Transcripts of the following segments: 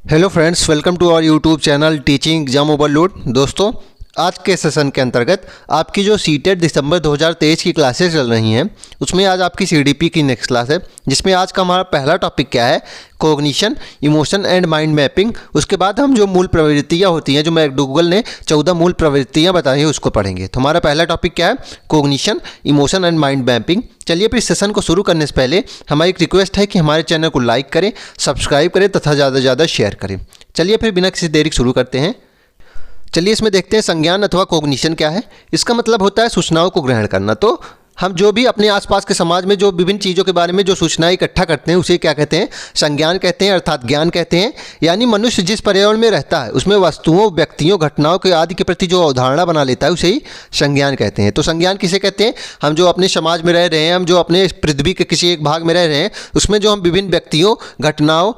Hello friends, welcome to our YouTube channel teaching exam overload. दोस्तों, आज के session के अंतर्गत आपकी जो सीटेट दिसंबर 2023 की क्लासेस चल रही हैं, उसमें आज आपकी सीडीपी की नेक्स्ट क्लास है, जिसमें आज का हमारा पहला टॉपिक क्या है, cognition, emotion and mind mapping. उसके बाद हम जो मूल प्रवृत्तियाँ होती हैं, जो मैकडूगल ने 14 मूल प्रवृत्तियाँ बताई हैं, उसको पढ़ेंगे। तो हमारा पहला टॉपिक क्या है, cognition, emotion and mind mapping. चलिए फिर सेशन को शुरू करने से पहले हमारी एक रिक्वेस्ट है कि हमारे चैनल को लाइक करें, सब्सक्राइब करें तथा ज़्यादा से ज़्यादा शेयर करें। चलिए फिर बिना किसी देरी शुरू करते हैं। चलिए इसमें देखते हैं संज्ञान अथवा कॉग्निशन क्या है। इसका मतलब होता है सूचनाओं को ग्रहण करना। तो हम जो भी अपने आसपास के समाज में जो विभिन्न चीज़ों के बारे में जो सूचनाएं इकट्ठा करते हैं, उसे क्या कहते हैं, संज्ञान कहते हैं, अर्थात ज्ञान कहते हैं। यानी मनुष्य जिस पर्यावरण में रहता है उसमें वस्तुओं, व्यक्तियों, घटनाओं के आदि के प्रति जो अवधारणा बना लेता है उसे ही संज्ञान कहते हैं। तो संज्ञान किसे कहते हैं? हम जो अपने समाज में रह रहे हैं, हम जो अपने पृथ्वी के किसी एक भाग में रह रहे हैं, उसमें जो हम विभिन्न व्यक्तियों, घटनाओं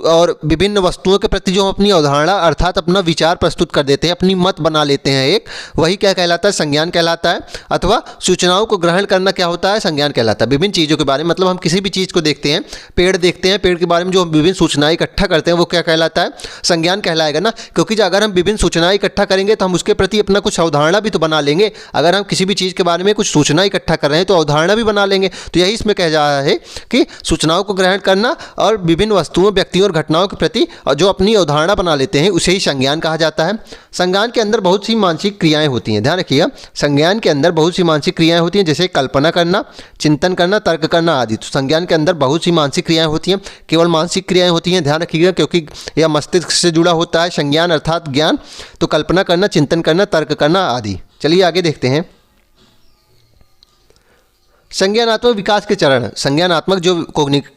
और विभिन्न वस्तुओं के प्रति जो हम अपनी अवधारणा अर्थात अपना विचार प्रस्तुत कर देते हैं, अपनी मत बना लेते हैं एक, वही क्या कहलाता है, संज्ञान कहलाता है। अथवा सूचनाओं को ग्रहण करना क्या होता है, संज्ञान कहलाता है। विभिन्न चीज़ों के बारे में, मतलब हम किसी भी चीज़ को देखते हैं, पेड़ देखते हैं, पेड़ के बारे में जो हम विभिन्न सूचनाएं इकट्ठा करते हैं वो क्या कहलाता है, संज्ञान कहलाएगा ना। क्योंकि अगर हम विभिन्न सूचनाएं इकट्ठा करेंगे तो हम उसके प्रति अपना कुछ अवधारणा भी तो बना लेंगे। अगर हम किसी भी चीज़ के बारे में कुछ सूचना इकट्ठा कर रहे हैं तो अवधारणा भी बना लेंगे। तो यही इसमें कहा जा रहा है कि सूचनाओं को ग्रहण करना और विभिन्न वस्तुओं, व्यक्तियों और घटनाओं के प्रति जो अपनी अवधारणा बना लेते हैं उसे ही संज्ञान कहा जाता है। संज्ञान के अंदर बहुत सी मानसिक क्रियाएं होती हैं, ध्यान रखिएगा। संज्ञान के अंदर बहुत सी मानसिक क्रियाएं होती हैं, जैसे कल्पना करना, चिंतन करना, तर्क करना आदि। तो संज्ञान के अंदर बहुत सी मानसिक क्रियाएं होती हैं, केवल मानसिक क्रियाएं होती हैं, ध्यान रखिएगा, क्योंकि यह मस्तिष्क से जुड़ा होता है संज्ञान अर्थात ज्ञान। तो कल्पना करना, चिंतन करना, तर्क करना आदि। चलिए आगे देखते हैं। संज्ञानात्मक विकास के चरण, संज्ञानात्मक जो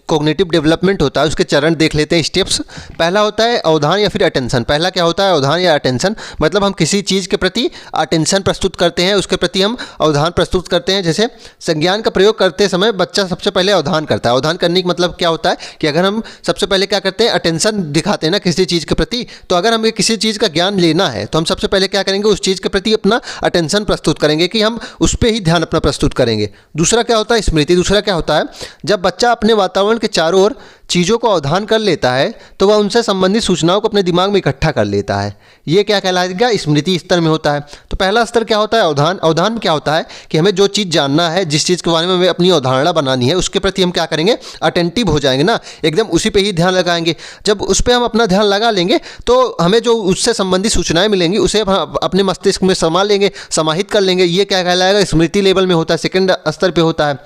कॉग्निटिव डेवलपमेंट होता है उसके चरण देख लेते हैं, स्टेप्स। पहला होता है अवधान या फिर अटेंशन। पहला क्या होता है, अवधान या अटेंशन। मतलब हम किसी चीज़ के प्रति अटेंशन प्रस्तुत करते हैं, उसके प्रति हम अवधान प्रस्तुत करते हैं। जैसे संज्ञान का प्रयोग करते समय बच्चा सबसे पहले अवधान करता है। अवधान करने का मतलब क्या होता है कि अगर हम सबसे पहले क्या करते हैं, अटेंशन दिखाते हैं ना किसी चीज़ के प्रति। तो अगर हमें किसी चीज़ का ज्ञान लेना है तो हम सबसे पहले क्या करेंगे, उस चीज़ के प्रति अपना अटेंशन प्रस्तुत करेंगे, कि हम उस पर ही ध्यान अपना प्रस्तुत करेंगे। दूसरा क्या होता है, स्मृति। दूसरा क्या होता है, जब बच्चा अपने वातावरण के चारों ओर चीज़ों को अवधान कर लेता है तो वह उनसे संबंधित सूचनाओं को अपने दिमाग में इकट्ठा कर लेता है। ये क्या कहलाएगा, स्मृति स्तर में होता है। तो पहला स्तर क्या होता है, अवधान। अवधान में क्या होता है कि हमें जो चीज़ जानना है, जिस चीज़ के बारे में हमें अपनी अवधारणा बनानी है, उसके प्रति हम क्या करेंगे, अटेंटिव हो जाएंगे ना, एकदम उसी पे ही ध्यान लगाएंगे। जब उस पर हम अपना ध्यान लगा लेंगे तो हमें जो उससे संबंधित सूचनाएं मिलेंगी उसे हम अपने मस्तिष्क में समा लेंगे, समाहित कर लेंगे। ये क्या कहलाएगा, स्मृति लेवल में होता है, सेकेंड स्तर पर होता है।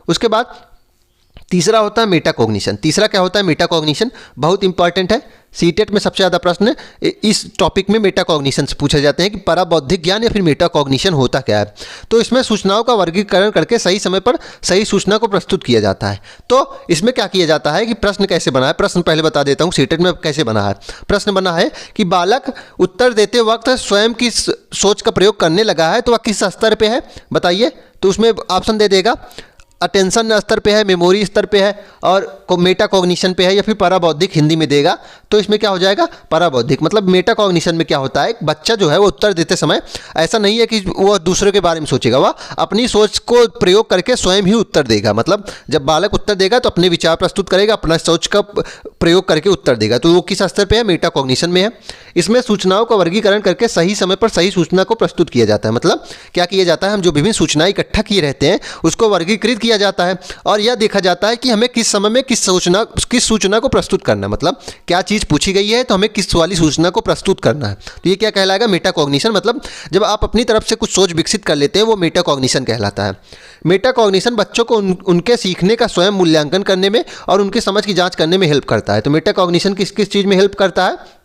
उसके बाद तीसरा होता है मेटाकॉग्निशन। तीसरा क्या होता है, मेटाकॉग्निशन। बहुत इंपॉर्टेंट है, सीटेट में सबसे ज़्यादा प्रश्न इस टॉपिक में मेटाकॉग्निशन से पूछे जाते हैं कि पराबौद्धिक ज्ञान या फिर मेटाकॉग्निशन होता क्या है। तो इसमें सूचनाओं का वर्गीकरण करके सही समय पर सही सूचना को प्रस्तुत किया जाता है। तो इसमें क्या किया जाता है कि प्रश्न कैसे बना है, प्रश्न पहले बता देता हूँ सीटेट में कैसे बना है। प्रश्न बना है कि बालक उत्तर देते वक्त स्वयं की सोच का प्रयोग करने लगा है, तो वह किस स्तर पर है बताइए। तो उसमें ऑप्शन दे देगा, अटेंशन स्तर पे है, मेमोरी स्तर पे है और मेटाकॉग्निशन पे है, या फिर पराबौद्धिक हिंदी में देगा। तो इसमें क्या हो जाएगा, पराबौद्धिक। मतलब मेटाकॉग्निशन में क्या होता है, एक बच्चा जो है वो उत्तर देते समय ऐसा नहीं है कि वो दूसरे के बारे में सोचेगा, वह अपनी सोच को प्रयोग करके स्वयं ही उत्तर देगा। मतलब जब बालक उत्तर देगा तो अपने विचार प्रस्तुत करेगा, अपना सोच का प्रयोग करके उत्तर देगा। तो वो किस स्तर पर है, मेटाकॉग्निशन में है। इसमें सूचनाओं का वर्गीकरण करके सही समय पर सही सूचना को प्रस्तुत किया जाता है। मतलब क्या किया जाता है, हम जो विभिन्न सूचनाएं इकट्ठा किए रहते हैं उसको वर्गीकृत किया जाता है और यह देखा जाता है कि हमें किस समय में किस सूचना को प्रस्तुत करना है। मतलब क्या चीज़ पूछी गई है तो हमें किस वाली सूचना को प्रस्तुत करना है। तो ये क्या कहलाएगा, मेटाकॉग्निशन। मतलब जब आप अपनी तरफ से कुछ सोच विकसित कर लेते हैं वो मेटाकॉग्निशन कहलाता है। मेटाकॉग्निशन बच्चों को उनके सीखने का स्वयं मूल्यांकन करने में और उनकी समझ की जांच करने में हेल्प करता है। तो मेटाकॉग्निशन किस किस चीज़ में हेल्प करता है,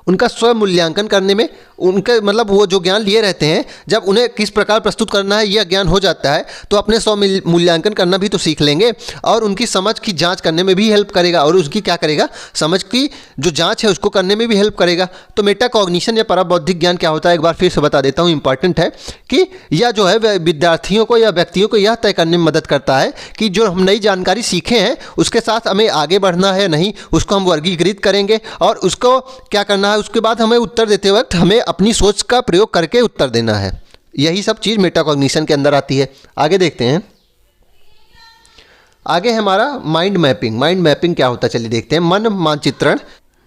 उनका स्व मूल्यांकन करने में। उनके मतलब वो जो ज्ञान लिए रहते हैं, जब उन्हें किस प्रकार प्रस्तुत करना है यह ज्ञान हो जाता है तो अपने स्व मूल्यांकन करना भी तो सीख लेंगे और उनकी समझ की जांच करने में भी हेल्प करेगा और उसकी क्या करेगा, समझ की जो जांच है उसको करने में भी हेल्प करेगा। तो मेटाकॉग्निशन या पराबौद्धिक ज्ञान क्या होता है, एक बार फिर से बता देता हूँ, इंपॉर्टेंट है कि यह जो है विद्यार्थियों को या व्यक्तियों को यह तय करने में मदद करता है कि जो हम नई जानकारी सीखे हैं उसके साथ हमें आगे बढ़ना है नहीं, उसको हम वर्गीकृत करेंगे और उसको क्या करना है, उसके बाद हमें उत्तर देते वक्त हमें अपनी सोच का प्रयोग करके उत्तर देना है। यही सब चीज़ मेटाकॉग्निशन के अंदर आती है। आगे देखते हैं। आगे है हमारा माइंड मैपिंग। माइंड मैपिंग क्या होता है चलिए देखते हैं। मन मानचित्रण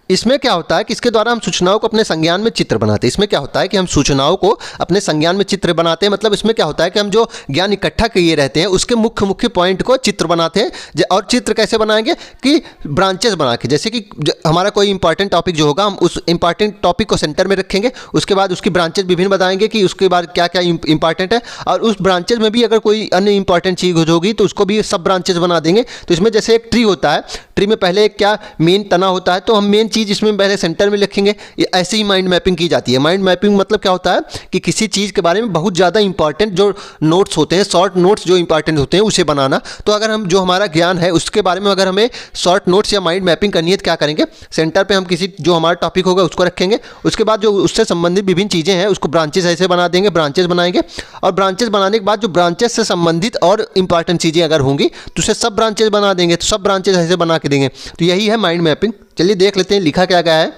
इसमें क्या होता है कि इसके द्वारा हम सूचनाओं को अपने संज्ञान में चित्र बनाते हैं। इसमें क्या होता है कि हम सूचनाओं को अपने संज्ञान में चित्र बनाते हैं, मतलब इसमें क्या होता है कि हम जो ज्ञान इकट्ठा किए रहते हैं उसके मुख्य मुख्य पॉइंट को चित्र बनाते हैं। और चित्र कैसे बनाएंगे कि ब्रांचेस बना के, जैसे कि हमारा कोई इंपॉर्टेंट टॉपिक जो होगा हम उस इंपॉर्टेंट टॉपिक को सेंटर में रखेंगे, उसके बाद उसकी ब्रांचेस विभिन्न बताएंगे कि उसके बाद क्या क्या इंपॉर्टेंट है, और उस ब्रांचेस में भी अगर कोई अन्य इंपॉर्टेंट चीज़ होगी तो उसको भी सब ब्रांचेस बना देंगे। तो इसमें जैसे एक ट्री होता है, ट्री में पहले एक क्या मेन तना होता है, तो हम मेन चीज़ इसमें पहले सेंटर में लिखेंगे। ये ऐसे ही माइंड मैपिंग की जाती है। माइंड मैपिंग मतलब क्या होता है कि किसी चीज़ के बारे में बहुत ज़्यादा इंपॉर्टेंट जो नोट्स होते हैं, शॉर्ट नोट्स जो इंपॉर्टेंट होते हैं उसे बनाना। तो अगर हम जो हमारा ज्ञान है उसके बारे में अगर हमें शॉर्ट नोट्स या माइंड मैपिंग करनी है तो क्या करेंगे, सेंटर पे हम किसी जो हमारा टॉपिक होगा उसको रखेंगे, उसके बाद जो उससे संबंधित विभिन्न चीज़ें हैं उसको ब्रांचेस ऐसे बना देंगे, ब्रांचेस बनाएंगे, और ब्रांचेस बनाने के बाद जो ब्रांचेस से संबंधित और इंपॉर्टेंट चीज़ें अगर होंगी तो उसे सब ब्रांचेस बना देंगे, तो सब ब्रांचेस ऐसे बना के देंगे। तो यही है माइंड मैपिंग। चलिए देख लेते हैं लिखा क्या गया है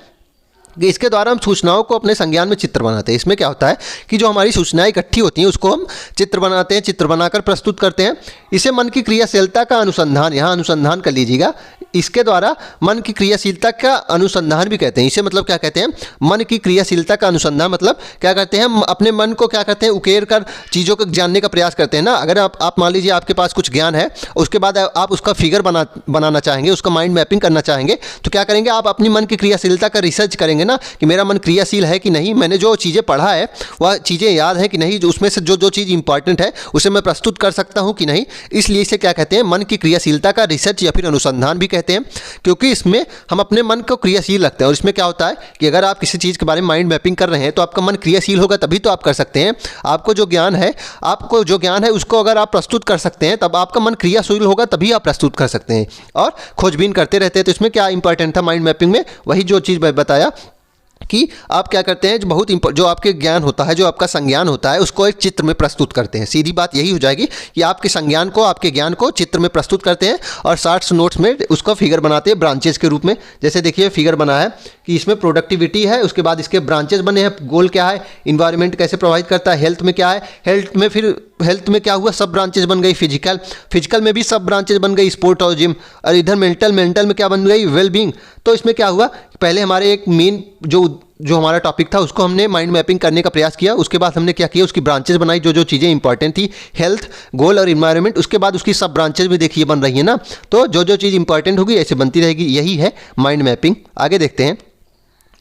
कि इसके द्वारा हम सूचनाओं को अपने संज्ञान में चित्र बनाते हैं। इसमें क्या होता है कि जो हमारी सूचनाएं इकट्ठी होती हैं उसको हम चित्र बनाते हैं, चित्र बनाकर प्रस्तुत करते हैं। इसे मन की क्रियाशीलता का अनुसंधान, यहाँ अनुसंधान कर लीजिएगा, इसके द्वारा मन की क्रियाशीलता का अनुसंधान भी कहते हैं। इसे मतलब क्या कहते हैं, मन की क्रियाशीलता का अनुसंधान मतलब क्या करते हैं, हम अपने मन को क्या करते हैं उकेर कर चीज़ों को जानने का प्रयास करते हैं ना। अगर आप मान लीजिए आपके पास कुछ ज्ञान है, उसके बाद आप उसका फिगर बनाना चाहेंगे, उसका माइंड मैपिंग करना चाहेंगे, तो क्या करेंगे, आप अपनी मन की क्रियाशीलता का रिसर्च करेंगे ना कि मेरा मन क्रियाशील है कि नहीं, मैंने जो चीज़ें पढ़ा है वह चीज़ें याद है कि नहीं, जो उसमें से जो चीज़ इंपॉर्टेंट है उसे मैं प्रस्तुत कर सकता हूँ कि नहीं। इसलिए इसे क्या कहते हैं, मन की क्रियाशीलता का रिसर्च या फिर अनुसंधान भी कहते हैं, क्योंकि इसमें हम अपने मन को क्रियाशील रखते हैं। और इसमें क्या होता है कि अगर आप किसी चीज़ के बारे में माइंड मैपिंग कर रहे हैं तो आपका मन क्रियाशील होगा तभी तो आप कर सकते हैं। आपको जो ज्ञान है उसको अगर आप प्रस्तुत कर सकते हैं तब आपका मन क्रियाशील होगा तभी आप प्रस्तुत कर सकते हैं और खोजबीन करते रहते हैं। तो इसमें क्या इंपॉर्टेंट था माइंड मैपिंग में, वही जो चीज़ मैं बताया कि आप क्या करते हैं, जो आपके ज्ञान होता है, जो आपका संज्ञान होता है उसको एक चित्र में प्रस्तुत करते हैं। सीधी बात यही हो जाएगी कि आपके संज्ञान को, आपके ज्ञान को चित्र में प्रस्तुत करते हैं और शॉर्ट्स नोट्स में उसको फिगर बनाते हैं ब्रांचेस के रूप में। जैसे देखिए फिगर बना है कि इसमें प्रोडक्टिविटी है, उसके बाद इसके ब्रांचेस बने हैं, गोल क्या है, इन्वायरमेंट कैसे प्रभावित करता है, हेल्थ में क्या है, हेल्थ में क्या हुआ, सब ब्रांचेस बन गई, फिजिकल में भी सब ब्रांचेस बन गई, स्पोर्ट और जिम, और इधर मेंटल में क्या बन गई, वेलबींग। तो इसमें क्या हुआ, पहले हमारे एक मेन जो हमारा टॉपिक था उसको हमने माइंड मैपिंग करने का प्रयास किया, उसके बाद हमने क्या किया, उसकी ब्रांचेस बनाई, जो चीज़ें इंपॉर्टेंट थी, हेल्थ, गोल और इन्वायरमेंट, उसके बाद उसकी सब ब्रांचेस भी देखिए बन रही है ना। तो जो चीज़ इंपॉर्टेंट होगी ऐसे बनती रहेगी, यही है माइंड मैपिंग। आगे देखते हैं।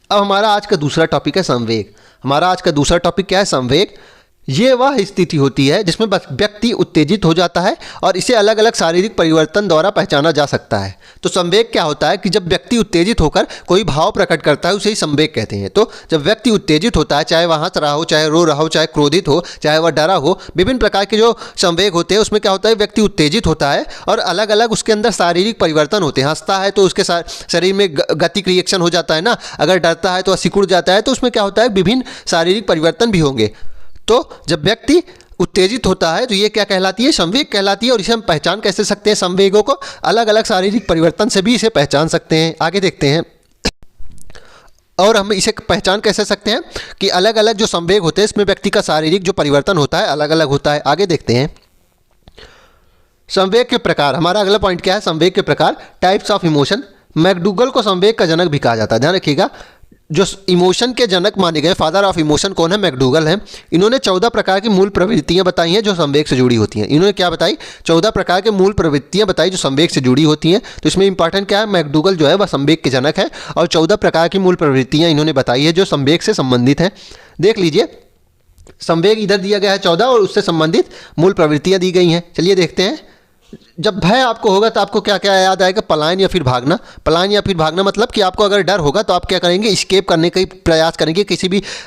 अब हमारा आज का दूसरा टॉपिक है संवेग। हमारा आज का दूसरा टॉपिक क्या है, संवेग। ये वह स्थिति होती है जिसमें व्यक्ति उत्तेजित हो जाता है और इसे अलग अलग शारीरिक परिवर्तन द्वारा पहचाना जा सकता है। तो संवेग क्या होता है कि जब व्यक्ति उत्तेजित होकर कोई भाव प्रकट करता है उसे ही संवेग कहते हैं। तो जब व्यक्ति उत्तेजित होता है, चाहे वह हंस रहा हो, चाहे रो रहा हो, चाहे क्रोधित हो, चाहे वह डरा हो, विभिन्न प्रकार के जो संवेग होते हैं उसमें क्या होता है, व्यक्ति उत्तेजित होता है और अलग अलग उसके अंदर शारीरिक परिवर्तन होते हैं। हंसता है तो उसके शरीर में गतिक रिएक्शन हो जाता है ना, अगर डरता है तो वह सिकुड़ जाता है, तो उसमें क्या होता है, विभिन्न शारीरिक परिवर्तन भी होंगे। तो जब व्यक्ति उत्तेजित होता है तो ये क्या कहलाती है, संवेग कहलाती है। और इसे हम पहचान कैसे सकते हैं, संवेगों को अलग अलग शारीरिक परिवर्तन से भी इसे पहचान सकते हैं। आगे देखते हैं। और हम इसे पहचान कैसे सकते हैं कि अलग अलग जो संवेग होते हैं इसमें व्यक्ति का शारीरिक जो परिवर्तन होता है अलग अलग होता है। आगे देखते हैं। संवेग के प्रकार, हमारा अगला पॉइंट क्या है, संवेग के प्रकार, टाइप्स ऑफ इमोशन। मैकडूगल को संवेग का जनक भी कहा जाता है, ध्यान रखिएगा। जो इमोशन के जनक माने गए, फादर ऑफ इमोशन कौन है, मैकडूगल हैं। इन्होंने 14 प्रकार की मूल प्रवृत्तियां बताई हैं जो संवेग से जुड़ी होती हैं। इन्होंने क्या बताई, 14 प्रकार के मूल प्रवृत्तियां बताई जो संवेग से जुड़ी होती हैं। तो इसमें इंपॉर्टेंट क्या है, मैकडूगल जो है वह संवेग के जनक है और 14 प्रकार की मूल प्रवृत्तियां इन्होंने बताई है जो संवेग से संबंधित हैं। देख लीजिए, संवेग इधर दिया गया है 14 और उससे संबंधित मूल प्रवृत्तियां दी गई हैं। चलिए देखते हैं। जब भय आपको होगा तो आपको क्या क्या याद आएगा, पलायन या फिर भागना। पलायन या फिर भागना मतलब कि आपको अगर डर होगा तो आप क्या करेंगे, एस्केप करने का प्रयास करेंगे।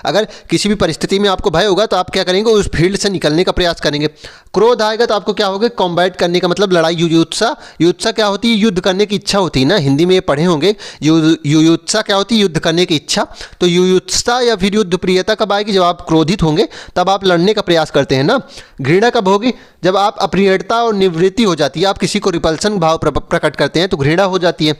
अगर किसी भी परिस्थिति में आपको भय होगा तो आप क्या करेंगे, उस फील्ड से निकलने का प्रयास करेंगे। क्रोध आएगा तो आपको क्या होगा, कॉम्बैट करने का मतलब लड़ाई, युयुत्सा क्या होती है, युद्ध करने की इच्छा होती है ना, हिंदी में ये पढ़े होंगे। युयुत्सा क्या होती है, युद्ध करने की इच्छा। तो युयुत्सा या फिर युद्ध प्रियता कब आएगी, जब आप क्रोधित होंगे तब आप लड़ने का प्रयास करते हैं ना। घृणा कब होगी, जब आप अप्रियता और निवृत्ति हो जाती है, आप किसी को रिपल्सन भाव प्रकट करते हैं तो घृणा हो जाती है।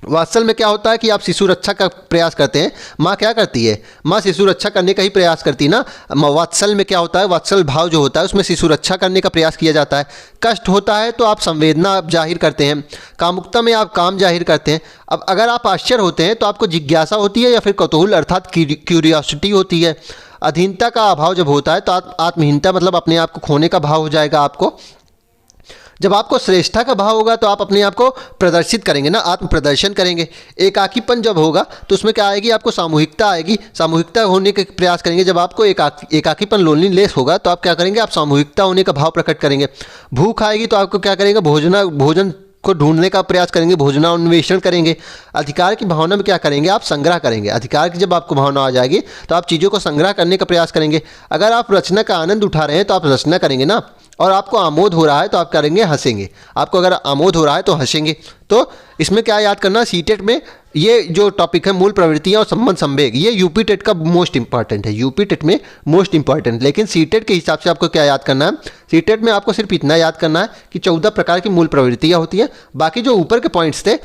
वात्सल में क्या होता है कि आप शिशु रक्षा का प्रयास करते हैं। माँ क्या करती है, माँ शिशु रक्षा करने का ही प्रयास करती है ना। वात्सल में क्या होता है, वात्सल भाव जो होता है उसमें शिशु रक्षा करने का प्रयास किया जाता है। कष्ट होता है तो आप संवेदना आप जाहिर करते हैं। कामुकता में आप काम जाहिर करते हैं। अब अगर आप आश्चर्य होते हैं तो आपको जिज्ञासा होती है या फिर कौतूहल अर्थात क्यूरियोसिटी होती है। अधीनता का अभाव जब होता है तो आत्महीनता मतलब अपने आप को खोने का भाव हो जाएगा आपको। जब आपको श्रेष्ठता का भाव होगा तो आप अपने आप को प्रदर्शित करेंगे ना, आत्म प्रदर्शन करेंगे। एकाकीपन जब होगा तो उसमें क्या आएगी, आपको सामूहिकता आएगी। सामूहिकता होने के प्रयास करेंगे। जब आपको एकाकीपन लोनलीनेस होगा तो आप क्या करेंगे, आप सामूहिकता होने का भाव प्रकट करेंगे। भूख आएगी तो आपको क्या करेंगे, भोजन को ढूंढने का प्रयास करेंगे, भोजनान्वेषण करेंगे। अधिकार की भावना में क्या करेंगे, आप संग्रह करेंगे। अधिकार की जब आपको भावना आ जाएगी तो आप चीज़ों को संग्रह करने का प्रयास करेंगे। अगर आप रचना का आनंद उठा रहे हैं तो आप रचना करेंगे ना। और आपको आमोद हो रहा है तो आप करेंगे हंसेंगे। आपको अगर आमोद हो रहा है तो हंसेंगे। तो इसमें क्या याद करना, सीटेट में ये जो टॉपिक है मूल प्रवृत्तियां और संबंध संवेग, ये यूपी टेट का मोस्ट इंपॉर्टेंट है। यूपी टेट में मोस्ट इंपॉर्टेंट। लेकिन सीटेट के हिसाब से आपको क्या याद करना है, सीटेट में आपको सिर्फ इतना याद करना है कि 14 प्रकार की मूल प्रवृत्तियां होती हैं। बाकी जो ऊपर के पॉइंट्स थे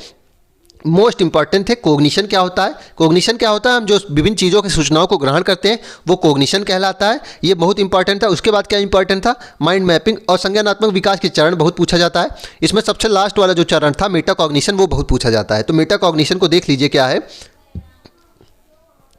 मोस्ट इंपॉर्टेंट थे। कोग्निशन क्या होता है, कोग्निशन क्या होता है, हम जो विभिन्न चीज़ों की सूचनाओं को ग्रहण करते हैं वो कोग्निशन कहलाता है। ये बहुत इंपॉर्टेंट था। उसके बाद क्या इंपॉर्टेंट था, माइंड मैपिंग और संज्ञानात्मक विकास के चरण बहुत पूछा जाता है। इसमें सबसे लास्ट वाला जो चरण था मेटा कॉग्निशन, वो बहुत पूछा जाता है। तो मेटा कॉग्निशन को देख लीजिए क्या है।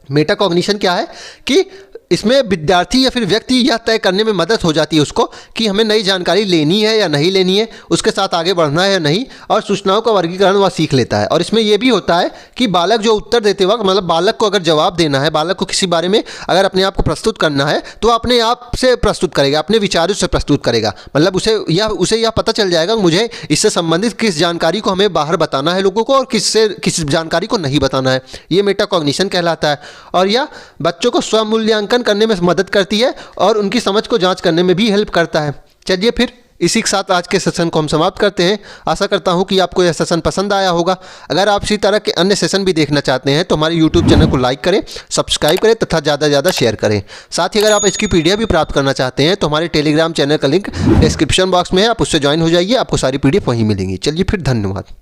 मेटा कॉग्निशन क्या है कि इसमें विद्यार्थी या फिर व्यक्ति यह तय करने में मदद हो जाती है उसको कि हमें नई जानकारी लेनी है या नहीं लेनी है, उसके साथ आगे बढ़ना है या नहीं, और सूचनाओं का वर्गीकरण वह सीख लेता है। और इसमें यह भी होता है कि बालक जो उत्तर देते वक्त, मतलब बालक को अगर जवाब देना है, बालक को किसी बारे में अगर अपने आप को प्रस्तुत करना है तो अपने आप से प्रस्तुत करेगा, अपने विचारों से प्रस्तुत करेगा। मतलब उसे यह पता चल जाएगा मुझे इससे संबंधित किस जानकारी को हमें बाहर बताना है लोगों को और किस जानकारी को नहीं बताना है। ये मेटा कॉग्निशन कहलाता है। और यह बच्चों को स्वमूल्यांकन करने में मदद करती है और उनकी समझ को जांच करने में भी हेल्प करता है। चलिए फिर इसी के साथ आज के सेशन को हम समाप्त करते हैं। आशा करता हूं कि आपको यह सेशन पसंद आया होगा। अगर आप इसी तरह के अन्य सेशन भी देखना चाहते हैं तो हमारे YouTube चैनल को लाइक करें, सब्सक्राइब करें तथा ज़्यादा से ज़्यादा शेयर करें। साथ ही अगर आप इसकी PDF भी प्राप्त करना चाहते हैं तो हमारे टेलीग्राम चैनल का लिंक डिस्क्रिप्शन बॉक्स में है, आप उससे ज्वाइन हो जाइए, आपको सारी PDF वहीं मिलेंगी। चलिए फिर, धन्यवाद।